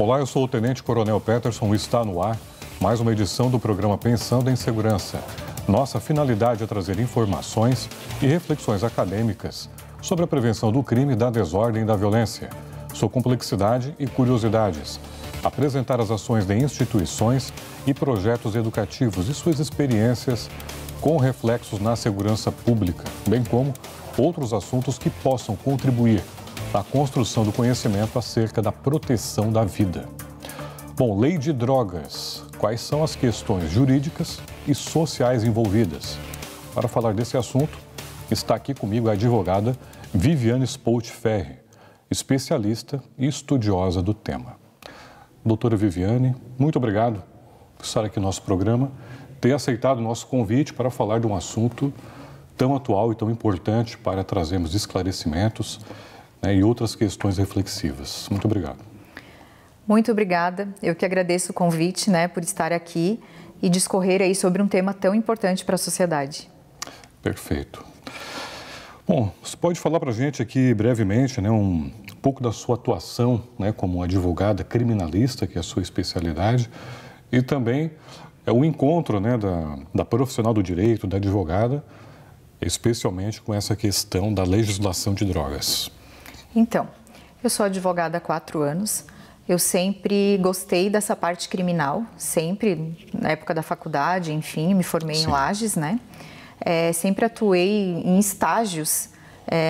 Olá, eu sou o Tenente Coronel Peterson e está no ar mais uma edição do programa Pensando em Segurança. Nossa finalidade é trazer informações e reflexões acadêmicas sobre a prevenção do crime, da desordem e da violência, sua complexidade e curiosidades, apresentar as ações de instituições e projetos educativos e suas experiências com reflexos na segurança pública, bem como outros assuntos que possam contribuir na construção do conhecimento acerca da proteção da vida. Bom, lei de drogas. Quais são as questões jurídicas e sociais envolvidas? Para falar desse assunto, está aqui comigo a advogada Viviane Spolt Ferri, especialista e estudiosa do tema. Doutora Viviane, muito obrigado por estar aqui no nosso programa, ter aceitado o nosso convite para falar de um assunto tão atual e tão importante para trazermos esclarecimentos, e outras questões reflexivas. Muito obrigado. Muito obrigada. Eu que agradeço o convite, por estar aqui e discorrer aí sobre um tema tão importante para a sociedade. Perfeito. Bom, você pode falar para a gente aqui brevemente, um pouco da sua atuação, como advogada criminalista, que é a sua especialidade, e também o encontro, da profissional do direito, da advogada, especialmente com essa questão da legislação de drogas. Então, eu sou advogada há 4 anos, eu sempre gostei dessa parte criminal, sempre, na época da faculdade, enfim, me formei em Lages, sempre atuei em estágios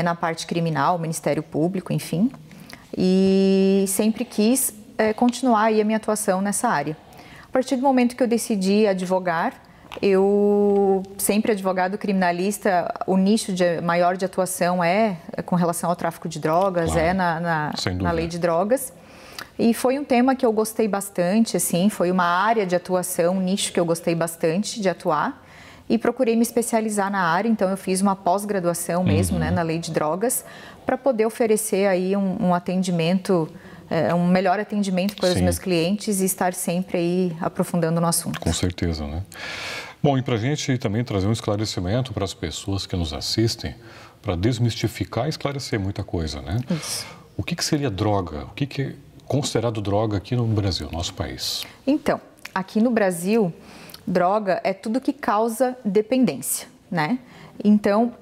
na parte criminal, Ministério Público, enfim, e sempre quis continuar aí a minha atuação nessa área. A partir do momento que eu decidi advogar, eu, sempre advogado criminalista, o nicho maior de atuação é com relação ao tráfico de drogas, claro, na lei de drogas. E foi um tema que eu gostei bastante, foi uma área de atuação, um nicho que eu gostei bastante de atuar. E procurei me especializar na área, então eu fiz uma pós-graduação mesmo, na lei de drogas, para poder oferecer aí um atendimento, um melhor atendimento para os meus clientes e estar sempre aí aprofundando no assunto. Com certeza, Bom, e para a gente também trazer um esclarecimento para as pessoas que nos assistem, para desmistificar e esclarecer muita coisa, Isso. O que seria droga? O que é considerado droga aqui no Brasil, nosso país? Então, aqui no Brasil, droga é tudo que causa dependência, Então,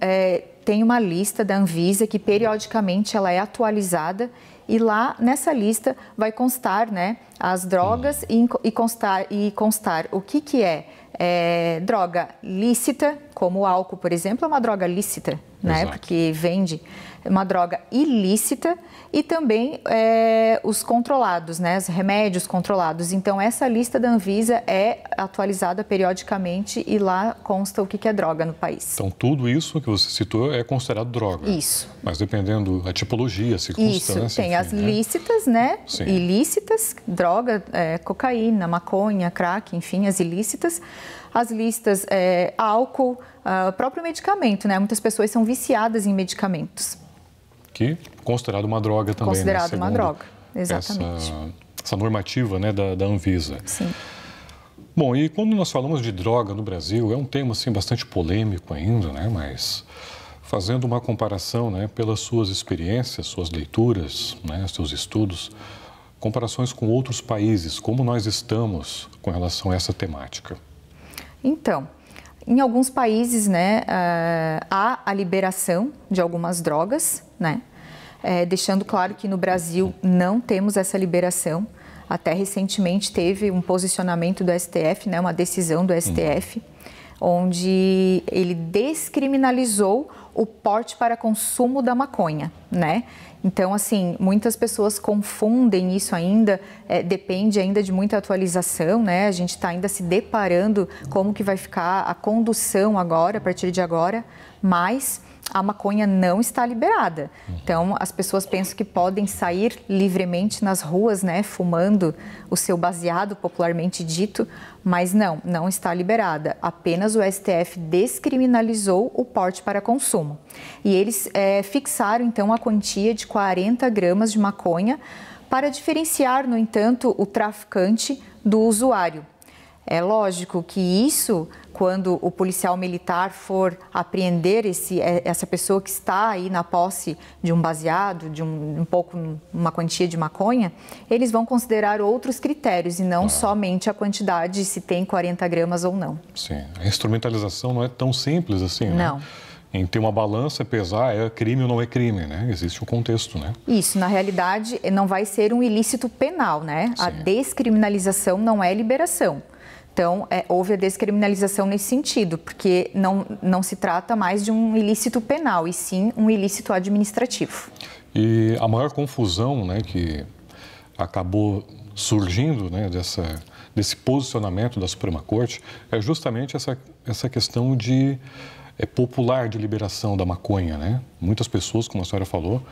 tem uma lista da Anvisa que periodicamente ela é atualizada e lá nessa lista vai constar, as drogas e constar o que é droga lícita, como o álcool, por exemplo, é uma droga lícita, porque vende uma droga ilícita e também os controlados, os remédios controlados. Então, essa lista da Anvisa é atualizada periodicamente e lá consta o que é droga no país. Então, tudo isso que você citou é considerado droga? Isso. Mas dependendo da tipologia, circunstância... Isso, tem enfim, as lícitas, ilícitas, droga, cocaína, maconha, crack, enfim, as ilícitas. As listas, álcool, próprio medicamento, Muitas pessoas são viciadas em medicamentos. Que considerado uma droga também, considerado uma droga, exatamente. Essa normativa, da Anvisa. Sim. Bom, e quando nós falamos de droga no Brasil, é um tema, bastante polêmico ainda, Mas fazendo uma comparação, pelas suas experiências, suas leituras, seus estudos, comparações com outros países, como nós estamos com relação a essa temática? Então, em alguns países, há a liberação de algumas drogas, deixando claro que no Brasil não temos essa liberação. Até recentemente teve um posicionamento do STF, uma decisão do STF, onde ele descriminalizou o porte para consumo da maconha, Então, muitas pessoas confundem isso ainda, depende ainda de muita atualização, A gente está ainda se deparando como que vai ficar a condução agora, a partir de agora, mas a maconha não está liberada. Então, as pessoas pensam que podem sair livremente nas ruas, fumando o seu baseado, popularmente dito, mas não está liberada. Apenas o STF descriminalizou o porte para consumo. E eles fixaram, então, a quantia de 40 gramas de maconha para diferenciar, no entanto, o traficante do usuário. É lógico que isso, quando o policial militar for apreender essa pessoa que está aí na posse de um baseado, de uma quantia de maconha, eles vão considerar outros critérios e não somente a quantidade, se tem 40 gramas ou não. Sim, a instrumentalização não é tão simples assim, Não. né? Em ter uma balança, pesar, é crime ou não é crime, né? Existe um contexto, né? Isso, na realidade, não vai ser um ilícito penal, né? Sim. A descriminalização não é liberação. Então, houve a descriminalização nesse sentido, porque não se trata mais de um ilícito penal, e sim um ilícito administrativo. E a maior confusão, né, que acabou surgindo, né, desse posicionamento da Suprema Corte é justamente essa questão popular de liberação da maconha, né? Muitas pessoas, como a senhora falou,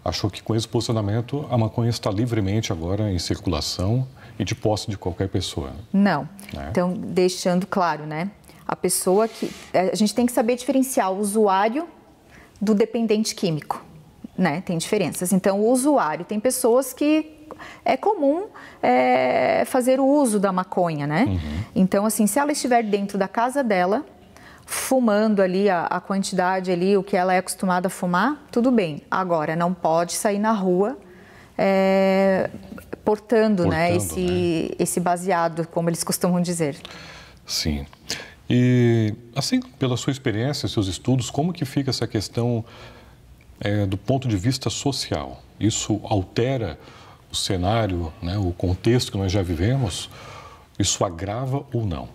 achou que com esse posicionamento a maconha está livremente agora em circulação e de posse de qualquer pessoa. Não. Então, deixando claro, né? A pessoa que... A gente tem que saber diferenciar o usuário do dependente químico, né? Tem diferenças. Então, o usuário, tem pessoas que é comum fazer o uso da maconha, né? Uhum. Então, assim, se ela estiver dentro da casa dela, fumando ali a quantidade ali, o que ela é acostumada a fumar, tudo bem. Agora, não pode sair na rua portando, né, esse baseado, como eles costumam dizer. Sim. E, assim, pela sua experiência, seus estudos, como que fica essa questão do ponto de vista social? Isso altera o cenário, né, o contexto que nós já vivemos? Isso agrava ou não?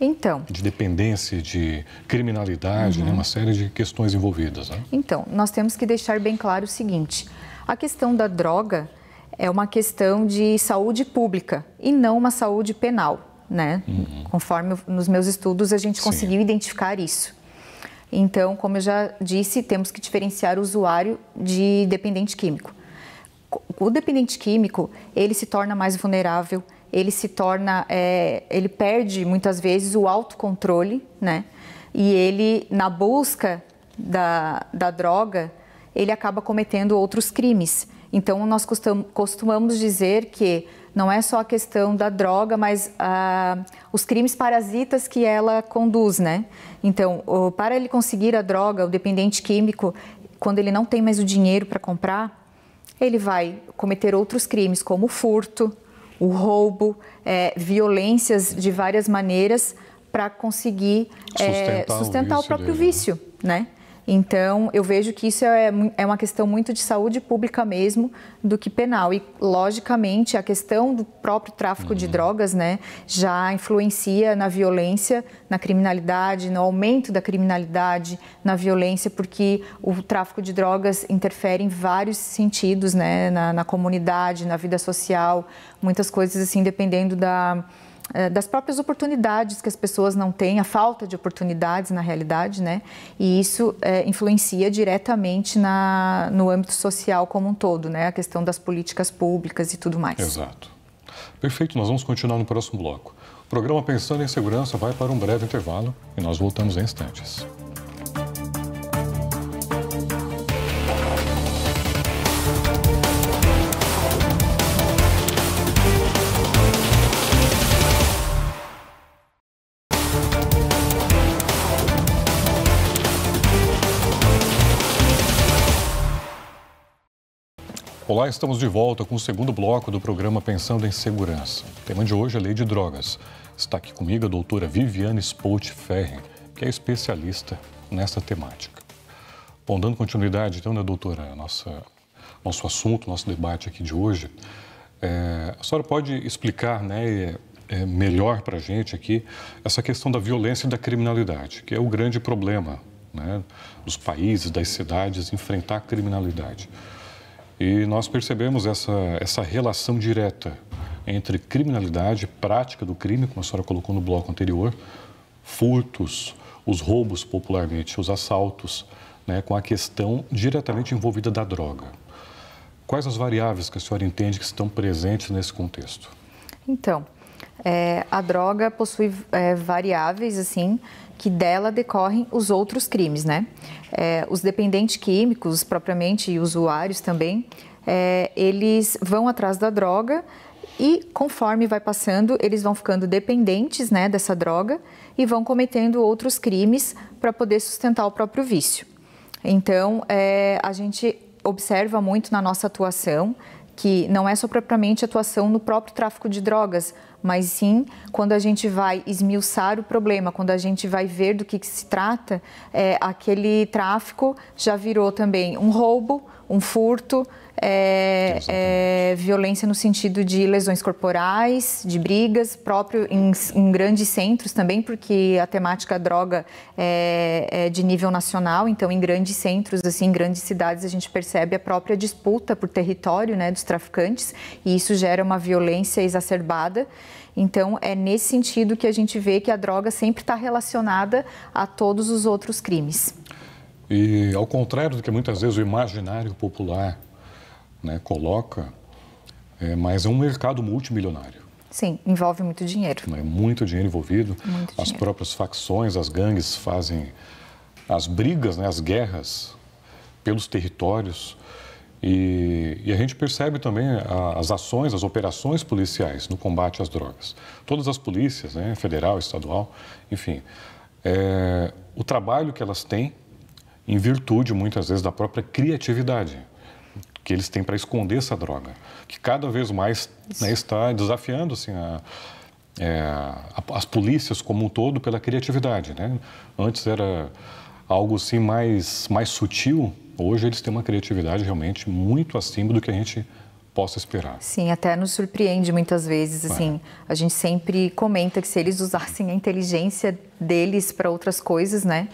Então... De dependência, de criminalidade, né, uma série de questões envolvidas, né? Então, nós temos que deixar bem claro o seguinte: a questão da droga é uma questão de saúde pública e não uma saúde penal, né? Uhum. Conforme nos meus estudos a gente conseguiu identificar isso. Então, como eu já disse, temos que diferenciar o usuário de dependente químico. O dependente químico, ele se torna mais vulnerável, ele perde muitas vezes o autocontrole, né? E ele, na busca da droga, ele acaba cometendo outros crimes. Então, nós costumamos dizer que não é só a questão da droga, mas os crimes parasitas que ela conduz, né? Então, para ele conseguir a droga, o dependente químico, quando ele não tem mais o dinheiro para comprar, ele vai cometer outros crimes, como o furto, o roubo, violências de várias maneiras para conseguir sustentar o próprio vício, né? Então, eu vejo que isso é uma questão muito de saúde pública mesmo do que penal. E, logicamente, a questão do próprio tráfico de drogas, né, já influencia na violência, na criminalidade, no aumento da criminalidade, na violência, porque o tráfico de drogas interfere em vários sentidos, né, na comunidade, na vida social, muitas coisas assim, dependendo das próprias oportunidades que as pessoas não têm, a falta de oportunidades na realidade, né? E isso influencia diretamente no âmbito social como um todo, né? A questão das políticas públicas e tudo mais. Exato. Perfeito, nós vamos continuar no próximo bloco. O programa Pensando em Segurança vai para um breve intervalo e nós voltamos em instantes. Olá, estamos de volta com o segundo bloco do programa Pensando em Segurança. O tema de hoje é a Lei de Drogas. Está aqui comigo a doutora Viviane Spolt Ferri, que é especialista nessa temática. Bom, dando continuidade, então, né, doutora, nosso assunto, nosso debate aqui de hoje, a senhora pode explicar, né, melhor para a gente aqui essa questão da violência e da criminalidade, que é o grande problema, né, dos países, das cidades, enfrentar a criminalidade. E nós percebemos essa relação direta entre criminalidade, prática do crime, como a senhora colocou no bloco anterior, furtos, os roubos popularmente, os assaltos, né, com a questão diretamente envolvida da droga. Quais as variáveis que a senhora entende que estão presentes nesse contexto? Então, a droga possui variáveis, assim, que dela decorrem os outros crimes, né? Os dependentes químicos, propriamente, e usuários também, eles vão atrás da droga E conforme vai passando, eles vão ficando dependentes, né, dessa droga e vão cometendo outros crimes para poder sustentar o próprio vício. Então, a gente observa muito na nossa atuação que não é só propriamente atuação no próprio tráfico de drogas, mas sim quando a gente vai esmiuçar o problema, quando a gente vai ver do que se trata, aquele tráfico já virou também um roubo, um furto, violência no sentido de lesões corporais, de brigas, próprio em grandes centros também, porque a temática droga é de nível nacional, então em grandes centros, assim, em grandes cidades, a gente percebe a própria disputa por território, né, dos traficantes, e isso gera uma violência exacerbada. Então, é nesse sentido que a gente vê que a droga sempre está relacionada a todos os outros crimes. E ao contrário do que muitas vezes o imaginário popular, né, coloca, mas é um mercado multimilionário. Sim, envolve muito dinheiro. É muito dinheiro envolvido. Muito as dinheiro. Próprias facções, as gangues fazem as brigas, né, as guerras pelos territórios. E a gente percebe também as ações, as operações policiais no combate às drogas. Todas as polícias, né, federal, estadual, enfim, o trabalho que elas têm em virtude, muitas vezes, da própria criatividade que eles têm para esconder essa droga, que cada vez mais, né, está desafiando assim, as polícias como um todo pela criatividade, né? Antes era algo assim mais sutil, hoje eles têm uma criatividade realmente muito acima do que a gente possa esperar. Sim, até nos surpreende muitas vezes, assim, a gente sempre comenta que se eles usassem a inteligência deles para outras coisas, né?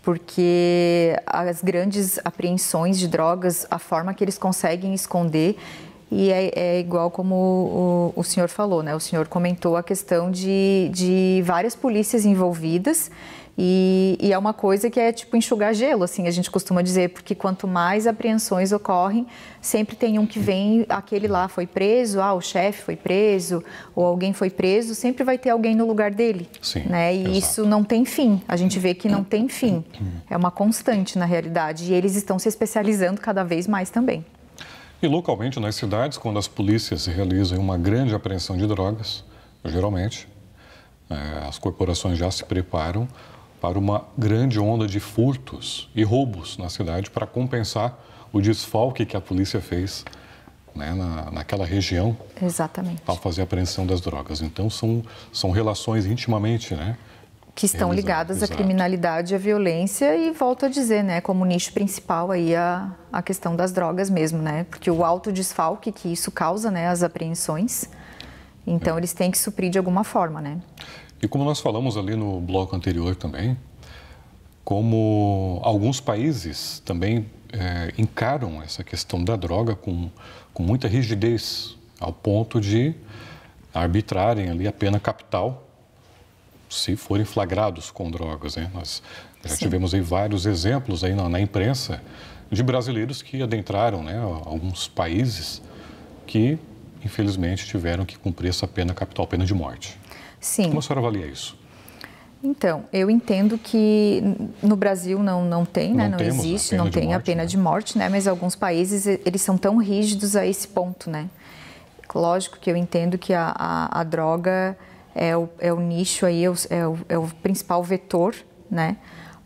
Porque as grandes apreensões de drogas, a forma que eles conseguem esconder, e é igual como o senhor falou, né? O senhor comentou a questão de várias polícias envolvidas, e é uma coisa que é tipo enxugar gelo, assim, a gente costuma dizer, porque quanto mais apreensões ocorrem, sempre tem um que vem, aquele lá foi preso, o chefe foi preso, ou alguém foi preso, sempre vai ter alguém no lugar dele. Sim, né? E exato. Isso não tem fim, a gente vê que não tem fim, é uma constante na realidade, e eles estão se especializando cada vez mais também. E localmente, nas cidades, quando as polícias realizam uma grande apreensão de drogas, geralmente, as corporações já se preparam para uma grande onda de furtos e roubos na cidade para compensar o desfalque que a polícia fez, né, naquela região. Exatamente. Para fazer a apreensão das drogas. Então, são relações intimamente, né, que estão ligadas à Exato. Criminalidade e à violência, e volto a dizer, né, como nicho principal aí a questão das drogas mesmo, né, porque o alto desfalque que isso causa, né, as apreensões, então eles têm que suprir de alguma forma, né. E como nós falamos ali no bloco anterior também, como alguns países também encaram essa questão da droga com muita rigidez, ao ponto de arbitrarem ali a pena capital se forem flagrados com drogas, né? Nós já tivemos aí vários exemplos aí na imprensa de brasileiros que adentraram, né, alguns países que, infelizmente, tiveram que cumprir essa pena capital, pena de morte. Sim. Como a senhora avalia isso? Então, eu entendo que no Brasil não tem, né? Não existe, não tem a pena de morte, né? Mas alguns países, eles são tão rígidos a esse ponto, né? Lógico que eu entendo que a droga é o nicho aí, é o principal vetor, né?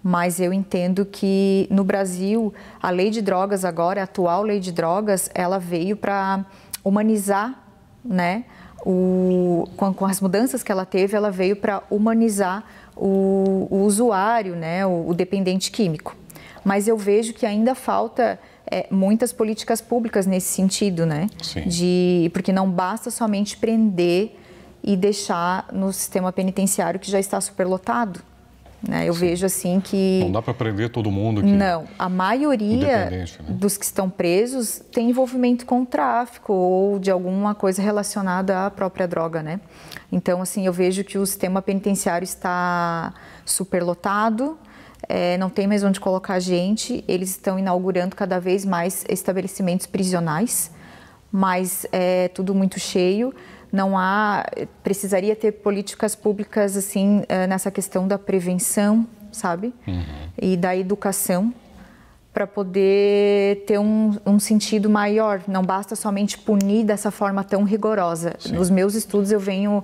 Mas eu entendo que no Brasil, a lei de drogas agora, a atual lei de drogas, ela veio para humanizar, né? Com as mudanças que ela teve, ela veio para humanizar o usuário, né? O dependente químico. Mas eu vejo que ainda falta muitas políticas públicas nesse sentido, né? Sim. Porque não basta somente prender e deixar no sistema penitenciário que já está superlotado. Né? Eu vejo assim que... Não dá para prender todo mundo que... Não, a maioria dos que estão presos tem envolvimento com o tráfico ou de alguma coisa relacionada à própria droga, né? Então, assim, eu vejo que o sistema penitenciário está superlotado, não tem mais onde colocar gente, eles estão inaugurando cada vez mais estabelecimentos prisionais, mas é tudo muito cheio. Precisaria ter políticas públicas assim nessa questão da prevenção, sabe? E da educação, para poder ter um sentido maior. Não basta somente punir dessa forma tão rigorosa. Sim. Nos meus estudos eu venho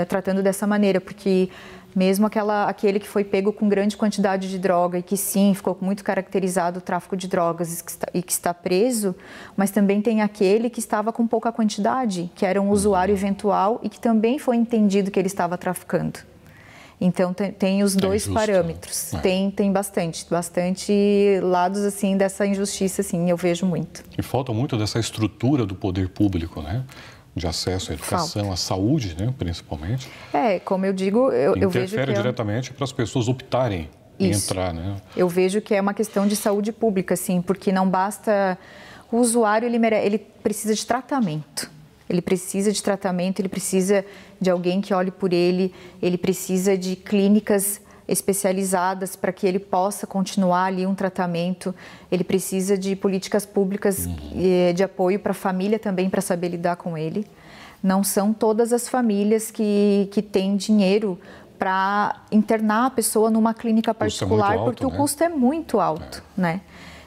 tratando dessa maneira, porque mesmo aquele que foi pego com grande quantidade de droga e que sim, ficou muito caracterizado o tráfico de drogas e que está preso, mas também tem aquele que estava com pouca quantidade, que era um usuário eventual e que também foi entendido que ele estava traficando. Então tem os dois parâmetros, né? Tem bastante lados assim dessa injustiça, assim, eu vejo muito. E falta muito dessa estrutura do poder público, né? De acesso à educação, à saúde, né, principalmente. Como eu digo, eu vejo que interfere diretamente para as pessoas optarem em entrar, né? Eu vejo que é uma questão de saúde pública, sim, porque não basta o usuário, ele precisa de tratamento. Ele precisa de tratamento, ele precisa de alguém que olhe por ele precisa de clínicas especializadas para que ele possa continuar ali um tratamento, ele precisa de políticas públicas de apoio para a família também, para saber lidar com ele. Não são todas as famílias que têm dinheiro para internar a pessoa numa clínica particular, porque o custo é muito alto, né?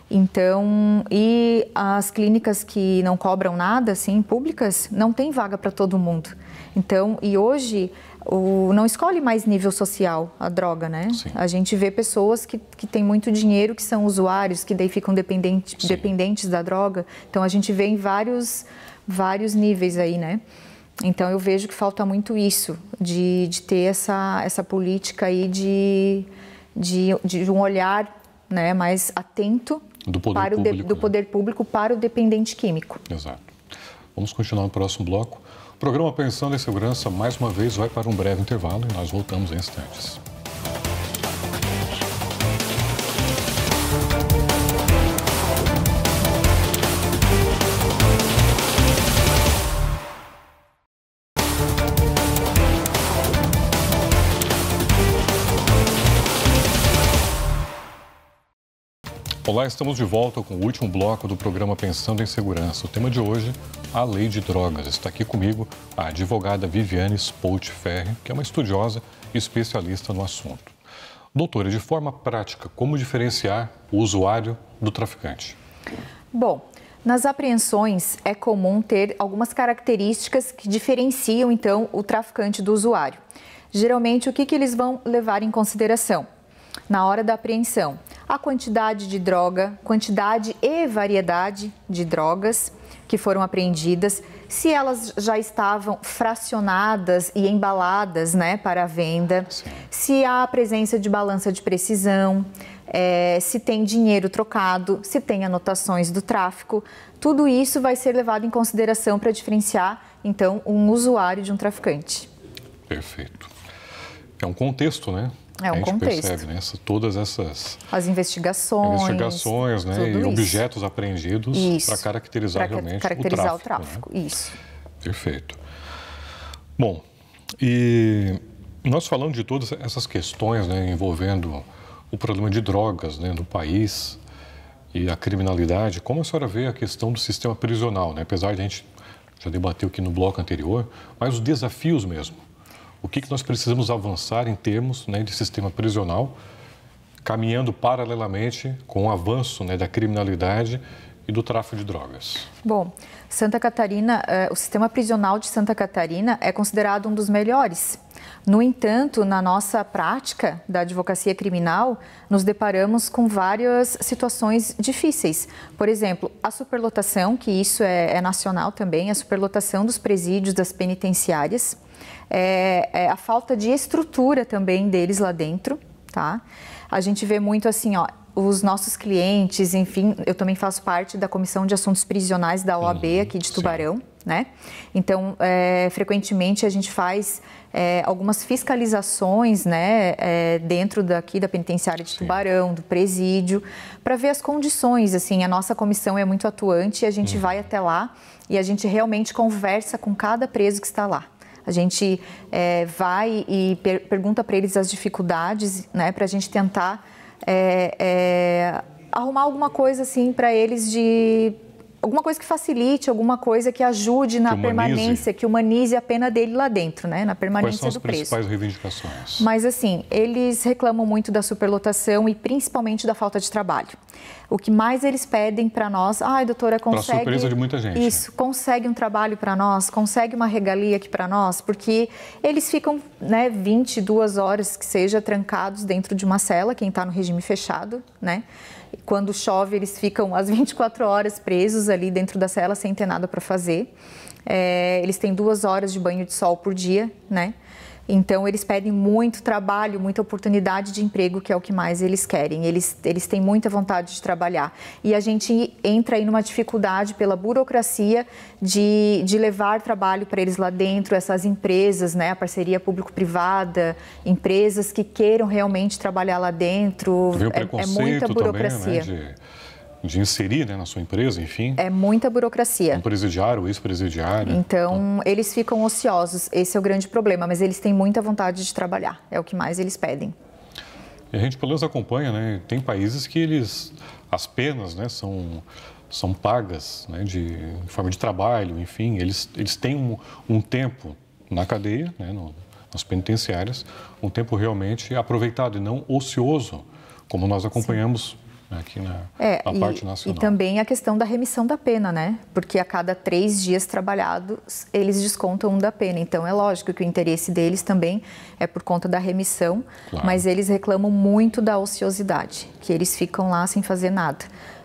Então, e as clínicas que não cobram nada, assim, públicas, não tem vaga para todo mundo. Então, e hoje, não escolhe mais nível social a droga, né? Sim. A gente vê pessoas que têm muito dinheiro, que são usuários, que daí ficam dependentes da droga. Então, a gente vê em vários níveis aí, né? Então, eu vejo que falta muito isso, de ter essa política aí de um olhar, né, mais atento do poder público para o dependente químico. Exato. Vamos continuar no próximo bloco. O programa Pensando em Segurança, mais uma vez, vai para um breve intervalo e nós voltamos em instantes. Olá, estamos de volta com o último bloco do programa Pensando em Segurança. O tema de hoje, a lei de drogas. Está aqui comigo a advogada Viviane Spolt Ferri, que é uma estudiosa e especialista no assunto. Doutora, de forma prática, como diferenciar o usuário do traficante? Bom, nas apreensões é comum ter algumas características que diferenciam, então, o traficante do usuário. Geralmente, o que eles vão levar em consideração na hora da apreensão? A quantidade de droga, quantidade e variedade de drogas que foram apreendidas, se elas já estavam fracionadas e embaladas, né, para a venda, sim, se há a presença de balança de precisão, se tem dinheiro trocado, se tem anotações do tráfico, tudo isso vai ser levado em consideração para diferenciar, então, um usuário de um traficante. Perfeito. É um contexto, né? É um contexto. Percebe, né? Todas essas... As investigações, né? E objetos apreendidos para caracterizar realmente o tráfico. Né? Isso. Perfeito. Bom, e nós falando de todas essas questões, né, envolvendo o problema de drogas, né, no país e a criminalidade, como a senhora vê a questão do sistema prisional, né? Apesar de a gente já debateu aqui no bloco anterior, mas os desafios mesmo. O que nós precisamos avançar em termos, né, de sistema prisional, caminhando paralelamente com o avanço, né, da criminalidade e do tráfico de drogas? Bom, Santa Catarina, o sistema prisional de Santa Catarina é considerado um dos melhores. No entanto, na nossa prática da advocacia criminal, nos deparamos com várias situações difíceis. Por exemplo, a superlotação, que isso é nacional também, a superlotação dos presídios, das penitenciárias, a falta de estrutura também deles lá dentro, tá? A gente vê muito assim, ó, os nossos clientes, enfim, eu também faço parte da Comissão de Assuntos Prisionais da OAB aqui de Tubarão, né? Então, frequentemente a gente faz algumas fiscalizações, né, dentro daqui da penitenciária de Tubarão, do presídio, para ver as condições, assim, a nossa comissão é muito atuante, a gente vai até lá e a gente realmente conversa com cada preso que está lá. A gente vai e pergunta para eles as dificuldades, né, para a gente tentar arrumar alguma coisa assim para eles alguma coisa que facilite, alguma coisa que ajude na permanência, que humanize a pena dele lá dentro, né? Na permanência do preso. Quais são as principais reivindicações? Mas assim, eles reclamam muito da superlotação e principalmente da falta de trabalho. O que mais eles pedem para nós, doutora, consegue... Para surpresa de muita gente. Isso, consegue um trabalho para nós, consegue uma regalia aqui para nós, porque eles ficam, 22 horas que seja trancados dentro de uma cela, quem está no regime fechado, né? Quando chove, eles ficam as 24 horas presos ali dentro da cela sem ter nada para fazer. Eles têm 2 horas de banho de sol por dia, né? Então, eles pedem muito trabalho, muita oportunidade de emprego, que é o que mais eles querem. Eles têm muita vontade de trabalhar. E a gente entra aí numa dificuldade pela burocracia de levar trabalho para eles lá dentro, essas empresas, né? A parceria público-privada, empresas que queiram realmente trabalhar lá dentro. É muita burocracia. Também, né? De inserir, né, na sua empresa, enfim. É muita burocracia. Um presidiário, ex-presidiário. Então, eles ficam ociosos. Esse é o grande problema, mas eles têm muita vontade de trabalhar. É o que mais eles pedem. E a gente, pelo menos, acompanha, né? Tem países que as penas, né, são pagas, né, de forma de trabalho, enfim. Eles têm um tempo na cadeia, né, nas penitenciárias, um tempo realmente aproveitado e não ocioso, como nós acompanhamos. Sim. Aqui na parte nacional. E também a questão da remissão da pena, né? Porque a cada 3 dias trabalhados, eles descontam 1 da pena. Então, é lógico que o interesse deles também é por conta da remissão, claro. Mas eles reclamam muito da ociosidade, que eles ficam lá sem fazer nada.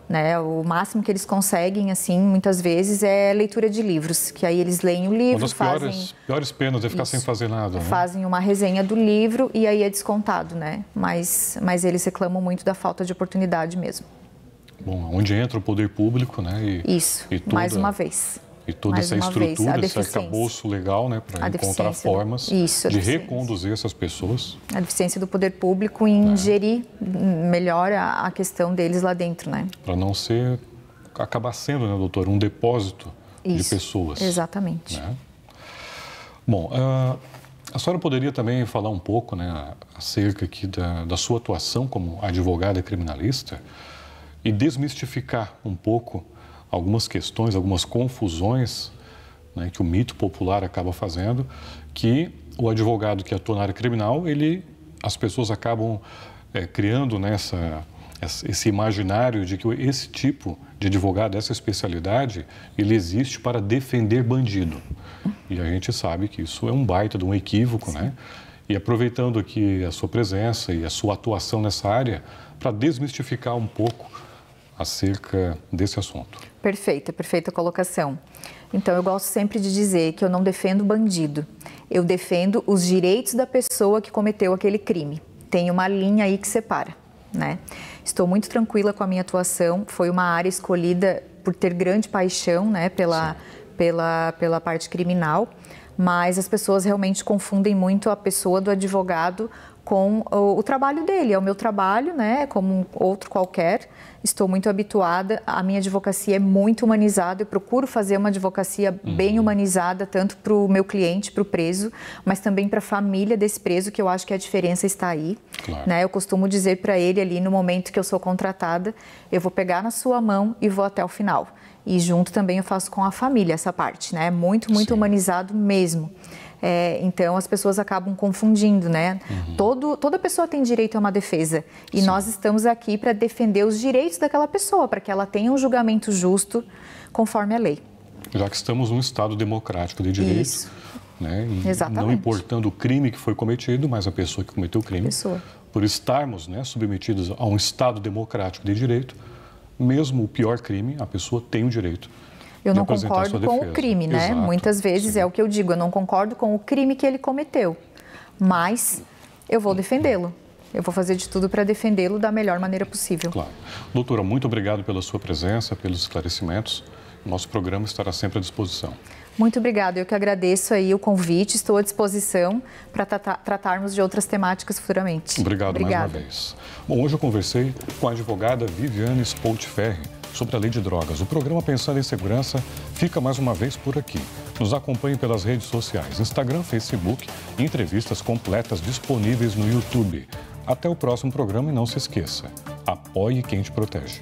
Né? O máximo que eles conseguem, assim, muitas vezes, é leitura de livros, que aí eles leem o livro, uma das piores penas é ficar sem fazer nada, né? Fazem uma resenha do livro e aí é descontado, né? Mas eles reclamam muito da falta de oportunidade mesmo. Bom, onde entra o poder público, né? Isso, mais uma vez. E toda essa estrutura, esse arcabouço legal, né, para encontrar formas de reconduzir essas pessoas. A deficiência do poder público em gerir melhor a questão deles lá dentro, né? Para não acabar sendo, né, doutor, um depósito de pessoas. Exatamente. Né? Bom, a senhora poderia também falar um pouco, né, acerca aqui da sua atuação como advogada criminalista e desmistificar um pouco algumas questões, algumas confusões, né, que o mito popular acaba fazendo, que o advogado que atua na área criminal, as pessoas acabam criando, né, esse imaginário de que esse tipo de advogado, essa especialidade, ele existe para defender bandido. E a gente sabe que isso é um baita de um equívoco, né? E aproveitando aqui a sua presença e a sua atuação nessa área, para desmistificar um pouco acerca desse assunto. Perfeita colocação. Então, eu gosto sempre de dizer que eu não defendo bandido, eu defendo os direitos da pessoa que cometeu aquele crime. Tem uma linha aí que separa, né? Estou muito tranquila com a minha atuação, foi uma área escolhida por ter grande paixão, né, pela parte criminal, mas as pessoas realmente confundem muito a pessoa do advogado com o trabalho dele. É o meu trabalho, né, como outro qualquer. Estou muito habituada, a minha advocacia é muito humanizada, eu procuro fazer uma advocacia bem humanizada, tanto para o meu cliente, para o preso, mas também para a família desse preso, que eu acho que a diferença está aí. Claro. Né? Eu costumo dizer para ele ali, no momento que eu sou contratada, eu vou pegar na sua mão e vou até o final. E junto também eu faço com a família essa parte, né? Muito humanizado mesmo. Então, as pessoas acabam confundindo, né? Toda pessoa tem direito a uma defesa. E nós estamos aqui para defender os direitos daquela pessoa, para que ela tenha um julgamento justo conforme a lei. Já que estamos num Estado democrático de direito, isso. Né? E exatamente. Não importando o crime que foi cometido, mas a pessoa que cometeu o crime. Por estarmos, né, submetidos a um Estado democrático de direito, mesmo o pior crime, a pessoa tem o direito. Eu não concordo com o crime, né? Exato, muitas vezes é o que eu digo, eu não concordo com o crime que ele cometeu, mas eu vou defendê-lo. Eu vou fazer de tudo para defendê-lo da melhor maneira possível. Claro. Doutora, muito obrigado pela sua presença, pelos esclarecimentos. Nosso programa estará sempre à disposição. Muito obrigada. Eu que agradeço aí o convite. Estou à disposição para tratarmos de outras temáticas futuramente. Obrigado mais uma vez. Bom, hoje eu conversei com a advogada Viviane Spoltferri sobre a lei de drogas. O programa Pensando em Segurança fica mais uma vez por aqui. Nos acompanhe pelas redes sociais, Instagram, Facebook e entrevistas completas disponíveis no YouTube. Até o próximo programa e não se esqueça, apoie quem te protege.